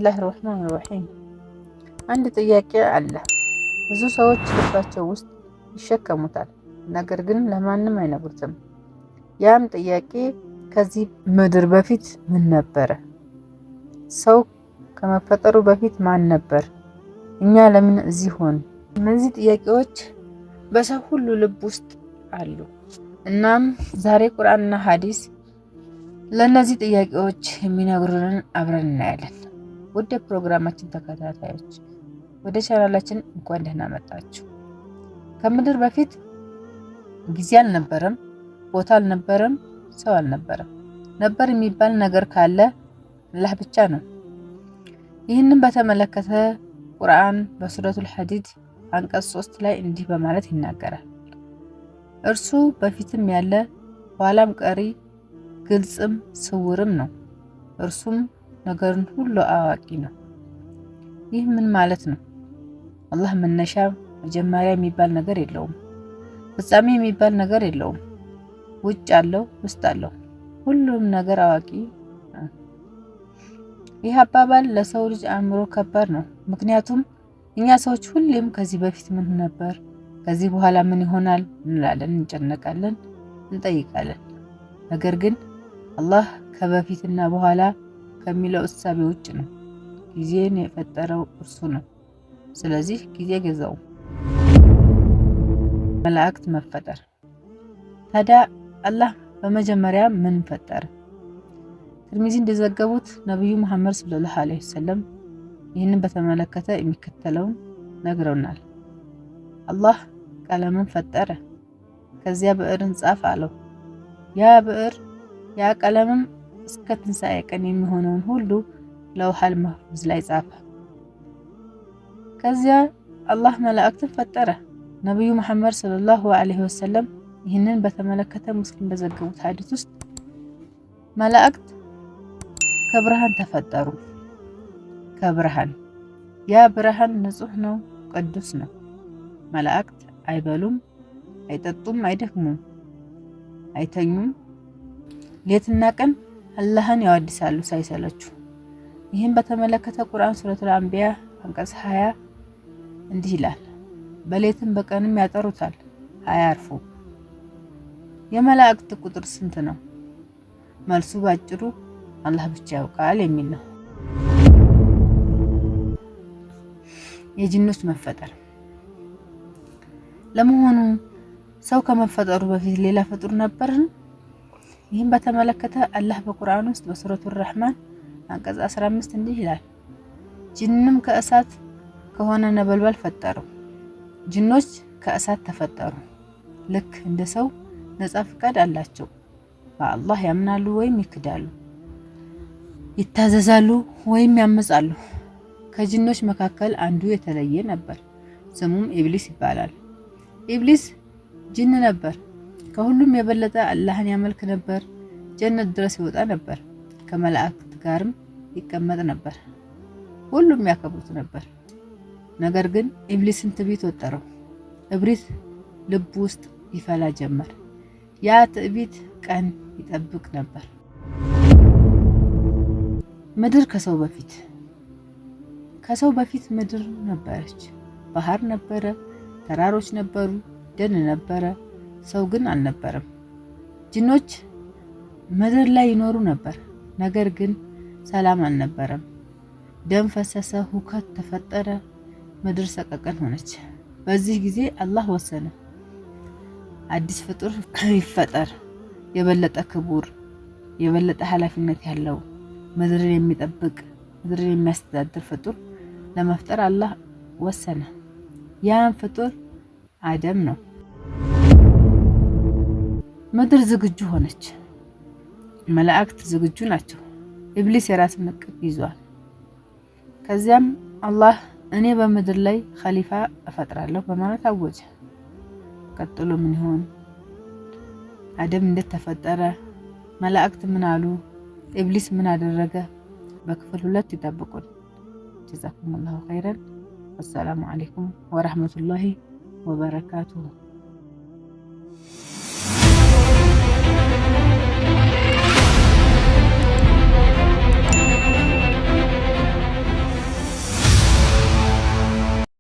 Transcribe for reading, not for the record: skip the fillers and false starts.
ቢስሚላህ ራህማን ራሂም። አንድ ጥያቄ አለ። ብዙ ሰዎች ልባቸው ውስጥ ይሸከሙታል፣ ነገር ግን ለማንም አይነግሩትም። ያም ጥያቄ ከዚህ ምድር በፊት ምን ነበረ? ሰው ከመፈጠሩ በፊት ማን ነበር? እኛ ለምን እዚህ ሆን? እነዚህ ጥያቄዎች በሰው ሁሉ ልብ ውስጥ አሉ። እናም ዛሬ ቁርአንና ሐዲስ ለእነዚህ ጥያቄዎች የሚነግሩንን አብረን እናያለን። ውድ ፕሮግራማችን ተከታታዮች ወደ ቻናላችን እንኳን ደህና መጣችሁ። ከምድር በፊት ጊዜ አልነበረም፣ ቦታ አልነበረም፣ ሰው አልነበረም። ነበር የሚባል ነገር ካለ አላህ ብቻ ነው። ይህንን በተመለከተ ቁርአን በሱረቱል ሐዲድ አንቀጽ 3 ላይ እንዲህ በማለት ይናገራል። እርሱ በፊትም ያለ ኋላም ቀሪ ግልጽም ስውርም ነው። እርሱም ነገርን ሁሉ አዋቂ ነው። ይህ ምን ማለት ነው? አላህ መነሻ መጀመሪያ የሚባል ነገር የለውም። ፍጻሜ የሚባል ነገር የለውም። ውጭ አለው፣ ውስጥ አለው። ሁሉም ነገር አዋቂ ነው። ይህ አባባል ለሰው ልጅ አእምሮ ከባድ ነው። ምክንያቱም እኛ ሰዎች ሁሌም ከዚህ በፊት ምን ነበር፣ ከዚህ በኋላ ምን ይሆናል እንላለን፣ እንጨነቃለን፣ እንጠይቃለን። ነገር ግን አላህ ከበፊትና በኋላ ከሚለው እሳቤ ውጭ ነው። ጊዜን የፈጠረው እርሱ ነው። ስለዚህ ጊዜ ገዛው። መላእክት መፈጠር። ታዲያ አላህ በመጀመሪያ ምን ፈጠረ? ትርሚዚ እንደዘገቡት ነብዩ መሐመድ ሰለላሁ ዐለይሂ ወሰለም ይህንን በተመለከተ የሚከተለውን ነግረውናል። አላህ ቀለምን ፈጠረ፣ ከዚያ ብዕርን ጻፍ አለው። ያ ብዕር ያ ቀለምም እስከ ትንሣኤ ቀን የሚሆነውን ሁሉ ለውሐል መህፉዝ ላይ ጻፈ። ከዚያ አላህ መላእክትን ፈጠረ። ነብዩ መሐመድ ሰለላሁ ዐለይሂ ወሰለም ይህንን በተመለከተ ሙስሊም በዘገቡት ሐዲስ ውስጥ መላእክት ከብርሃን ተፈጠሩ። ከብርሃን ያ ብርሃን ንጹህ ነው፣ ቅዱስ ነው። መላእክት አይበሉም፣ አይጠጡም፣ አይደክሙም፣ አይተኙም። ሌትና ቀን አላህን ያወድሳሉ ሳይሰለቹ። ይህን በተመለከተ ቁርአን ሱረቱል አንቢያ አንቀጽ 20 እንዲህ ይላል፣ በሌትም በቀንም ያጠሩታል አያርፉም። የመላእክት ቁጥር ስንት ነው? መልሱ ባጭሩ አላህ ብቻ ያውቃል የሚል ነው። የጂኖች መፈጠር። ለመሆኑ ሰው ከመፈጠሩ በፊት ሌላ ፍጡር ነበርን? ይህን በተመለከተ አላህ በቁርአን ውስጥ በሱረቱር ረህማን አንቀጽ 15 እንዲህ ይላል፣ ጂንም ከእሳት ከሆነ ነበልባል ፈጠረው። ጂኖች ከእሳት ተፈጠሩ። ልክ እንደ ሰው ነፃ ፍቃድ አላቸው። በአላህ ያምናሉ ወይም ይክዳሉ፣ ይታዘዛሉ ወይም ያመጻሉ። ከጂኖች መካከል አንዱ የተለየ ነበር። ስሙም ኢብሊስ ይባላል። ኢብሊስ ጂን ነበር። ከሁሉም የበለጠ አላህን ያመልክ ነበር። ጀነት ድረስ ይወጣ ነበር። ከመላእክት ጋርም ይቀመጥ ነበር። ሁሉም ያከብሩት ነበር። ነገር ግን ኢብሊስን ትዕቢት ወጠረው። እብሪት ልብ ውስጥ ይፈላ ጀመር። ያ ትዕቢት ቀን ይጠብቅ ነበር። ምድር ከሰው በፊት ምድር ነበረች። ባህር ነበረ፣ ተራሮች ነበሩ፣ ደን ነበረ። ሰው ግን አልነበረም። ጂኖች ምድር ላይ ይኖሩ ነበር። ነገር ግን ሰላም አልነበረም። ደም ፈሰሰ፣ ሁከት ተፈጠረ፣ ምድር ሰቀቀን ሆነች። በዚህ ጊዜ አላህ ወሰነ፣ አዲስ ፍጡር ይፈጠር፣ የበለጠ ክቡር፣ የበለጠ ኃላፊነት ያለው፣ ምድርን የሚጠብቅ፣ ምድርን የሚያስተዳድር ፍጡር ለመፍጠር አላህ ወሰነ። ያን ፍጡር አደም ነው። ምድር ዝግጁ ሆነች። መላእክት ዝግጁ ናቸው። ኢብሊስ የራስን እቅድ ይዟል። ከዚያም አላህ እኔ በምድር ላይ ኸሊፋ እፈጥራለሁ በማለት አወጀ። ቀጥሎ ምን ይሆን? አደም እንዴት ተፈጠረ? መላእክት ምን አሉ? ኢብሊስ ምን አደረገ? በክፍል 2 ይጠብቁን። ጀዛኩሙላሁ ኸይረን። ወሰላሙ አለይኩም ወራህመቱላሂ ወበረካቱሁ።